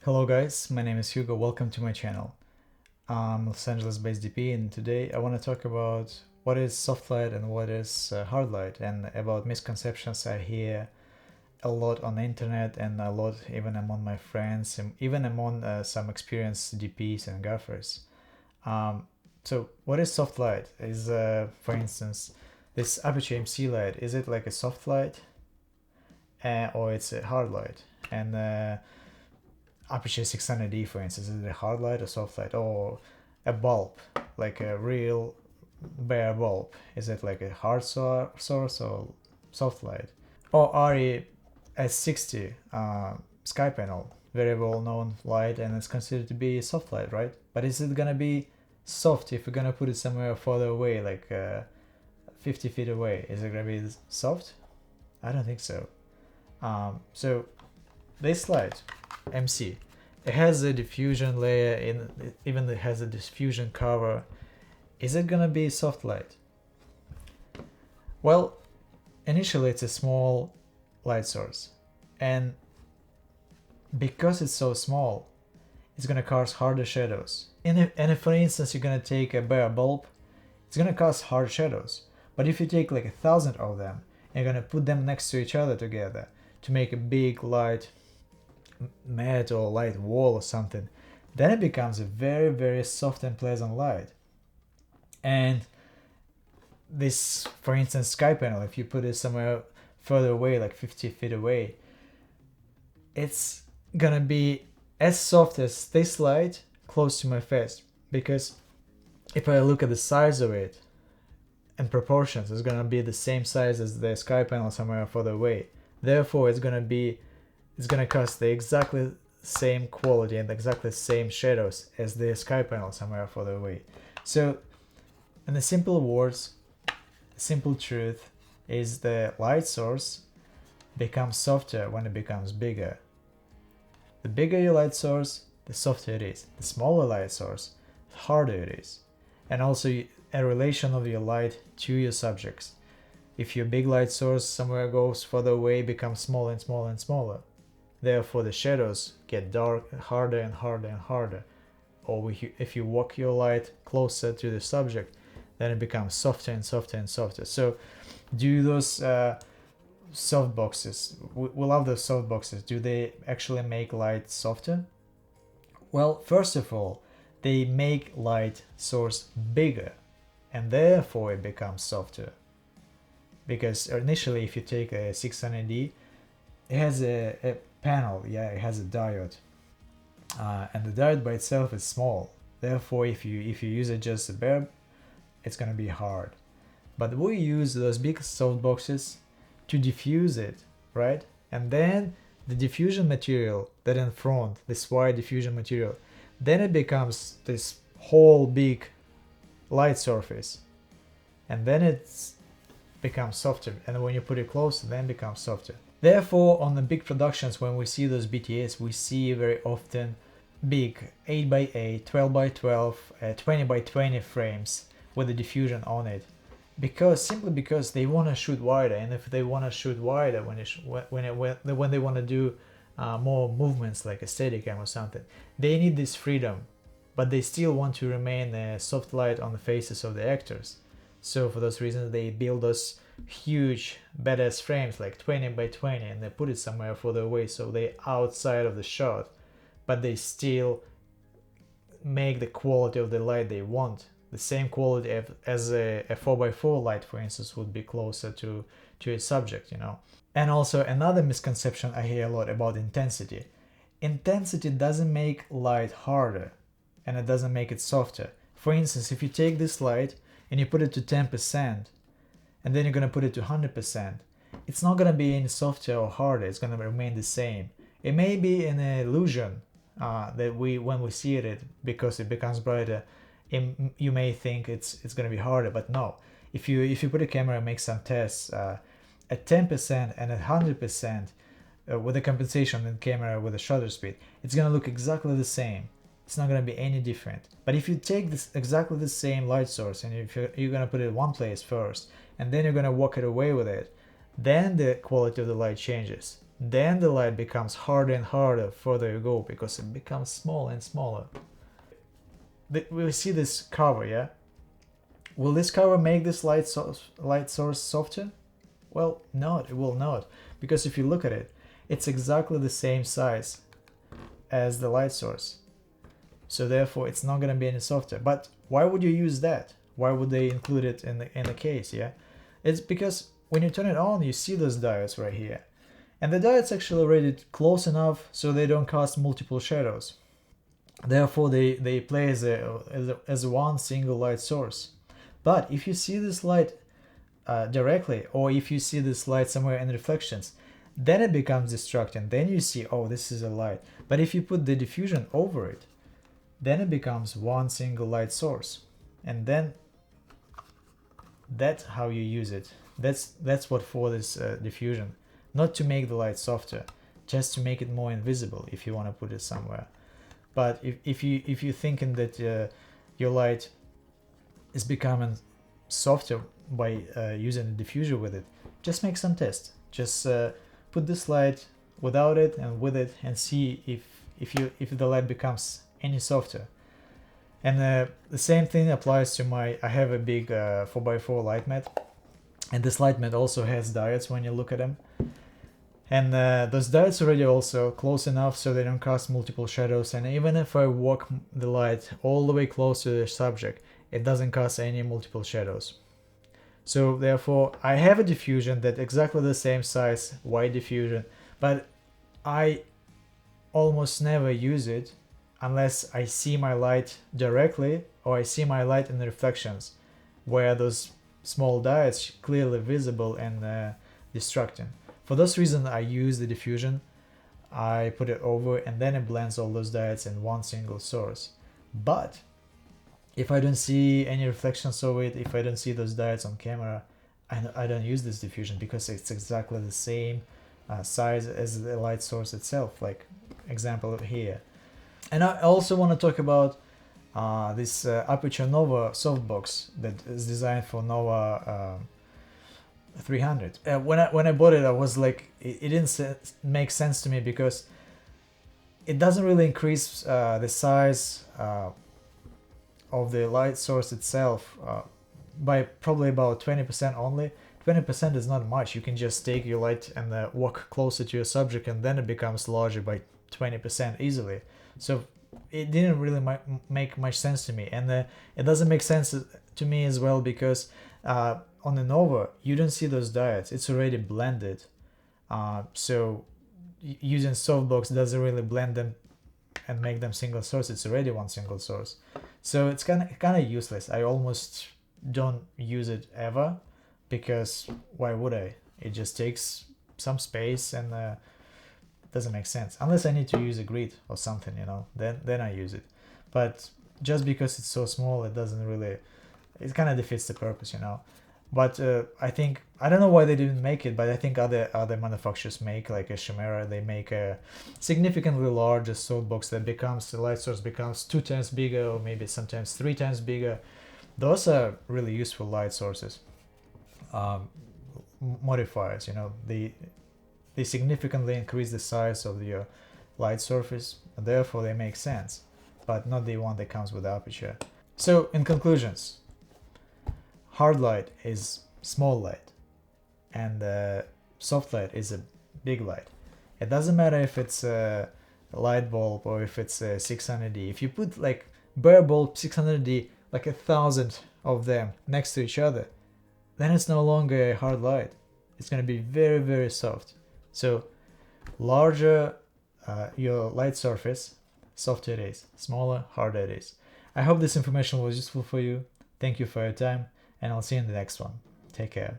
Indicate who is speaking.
Speaker 1: Hello guys, my name is Hugo, welcome to my channel. I'm Los Angeles based DP and today I want to talk about what is soft light and what is hard light and about misconceptions I hear a lot on the internet and a lot even among my friends and even among some experienced DPs and gaffers. So what is soft light? Is for instance this Aputure MC light, is it like a soft light or it's a hard light? And Aputure 600D, for instance, is it a hard light or soft light? Or a bulb, like a real bare bulb, is it like a hard source or soft light? Or RE S60 sky panel, very well known light, and it's considered to be soft light, right? But is it gonna be soft if we're gonna put it somewhere further away, like 50 feet away? Is it gonna be soft? I don't think so. So this light MC, it has a diffusion layer in, even it has a diffusion cover. Is it gonna be soft light? Well, initially it's a small light source, and because it's so small, it's gonna cast harder shadows. And if for instance you're gonna take a bare bulb, it's gonna cast hard shadows. But if you take like 1,000 of them and you're gonna put them next to each other together to make a big light mat or light wall or something, then it becomes a very soft and pleasant light. And this, for instance, sky panel, if you put it somewhere further away, like 50 feet away, it's gonna be as soft as this light close to my face, because if I look at the size of it and proportions, it's gonna be the same size as the sky panel somewhere further away. Therefore it's gonna cast the exactly same quality and exactly same shadows as the sky panel somewhere further away. So in the simple words, the simple truth is the light source becomes softer when it becomes bigger. The bigger your light source, the softer it is. The smaller light source, the harder it is. And also a relation of your light to your subjects. If your big light source somewhere goes further away, becomes smaller and smaller and smaller. Therefore the shadows get dark, harder and harder and harder. Or if you walk your light closer to the subject, then it becomes softer and softer and softer. So do those soft boxes, we love those soft boxes, do they actually make light softer? Well, first of all, they make light source bigger, and therefore it becomes softer. Because initially if you take a 600D, it has a panel, it has a diode, and the diode by itself is small. Therefore if you use it just a bare, it's gonna be hard. But we use those big soft boxes to diffuse it, right? And then the diffusion material that in front, this wide diffusion material, then it becomes this whole big light surface, and then it's becomes softer, and when you put it close, then becomes softer. Therefore on the big productions, when we see those BTS, we see very often big 8x8, 12x12, 20x20 frames with the diffusion on it, simply because they want to shoot wider. And if they want to shoot wider, when they want to do more movements like a Steadicam or something, they need this freedom, but they still want to remain a soft light on the faces of the actors. So for those reasons they build those huge badass frames like 20x20 and they put it somewhere further away, so they're outside of the shot, but they still make the quality of the light they want. The same quality as a 4x4 light, for instance, would be closer to a subject, you know. And also another misconception I hear a lot about intensity. Intensity doesn't make light harder, and it doesn't make it softer. For instance, if you take this light and you put it to 10%, and then you're going to put it to 100%, it's not going to be any softer or harder, it's going to remain the same. It may be an illusion that when we see it, because it becomes brighter, you may think it's going to be harder, but no. If you put a camera and make some tests at 10% and at 100% with a compensation in camera with a shutter speed, it's going to look exactly the same. It's not going to be any different. But if you take this exactly the same light source and if you're going to put it in one place first and then you're going to walk it away with it, then the quality of the light changes. then the light becomes harder and harder further you go, because it becomes smaller and smaller. We see this cover, yeah? Will this cover make this light source softer? Well, no, it will not, because if you look at it, it's exactly the same size as the light source. So therefore, it's not going to be any softer. But why would you use that? Why would they include it in the case, yeah? It's because when you turn it on, you see those diodes right here. And the diodes actually already close enough so they don't cast multiple shadows. Therefore, they play as one single light source. But if you see this light directly, or if you see this light somewhere in reflections, then it becomes distracting. Then you see, oh, this is a light. But if you put the diffusion over it, then it becomes one single light source. And then that's how you use it. That's what for this diffusion. Not to make the light softer, just to make it more invisible if you want to put it somewhere. But if you're thinking that your light is becoming softer by using the diffuser with it, just make some tests. Just put this light without it and with it, and see if the light becomes any softer. And the same thing applies to I have a big 4x4 light mat, and this light mat also has diodes when you look at them. And those diodes already also close enough so they don't cast multiple shadows, and even if I walk the light all the way close to the subject, it doesn't cast any multiple shadows. So therefore, I have a diffusion that's exactly the same size, white diffusion, but I almost never use it unless I see my light directly, or I see my light in the reflections, where those small diodes clearly visible and distracting. For those reasons, I use the diffusion. I put it over, and then it blends all those diodes in one single source. But if I don't see any reflections of it, if I don't see those diodes on camera, I don't use this diffusion, because it's exactly the same size as the light source itself, like example here. And I also want to talk about this Aputure Nova softbox that is designed for Nova 300. When I bought it, I was like, it didn't make sense to me, because it doesn't really increase the size of the light source itself by probably about 20% only. 20% is not much. You can just take your light and walk closer to your subject, and then it becomes larger by 20% easily. So it didn't really make much sense to me, and it doesn't make sense to me as well, because on the Nova you don't see those diodes. It's already blended, so using softbox doesn't really blend them and make them single source. It's already one single source, so it's kind of useless. I almost don't use it ever, because why would I? It just takes some space, and doesn't make sense unless I need to use a grid or something, then I use it. But just because it's so small, it doesn't really, it kind of defeats the purpose. But I don't know why they didn't make it, but I think other manufacturers make, like a Chimera, they make a significantly larger softbox that becomes, the light source becomes 2 times bigger, or maybe sometimes 3 times bigger. Those are really useful light sources. Modifiers, they significantly increase the size of your light surface, and therefore they make sense, but not the one that comes with the Aputure. So in conclusions, hard light is small light, and soft light is a big light. It doesn't matter if it's a light bulb or if it's a 600D. If you put like bare bulb 600D, like 1,000 of them next to each other, then it's no longer a hard light. It's going to be very, very soft. So larger your light surface, softer it is. Smaller, harder it is. I hope this information was useful for you. Thank you for your time, and I'll see you in the next one. Take care.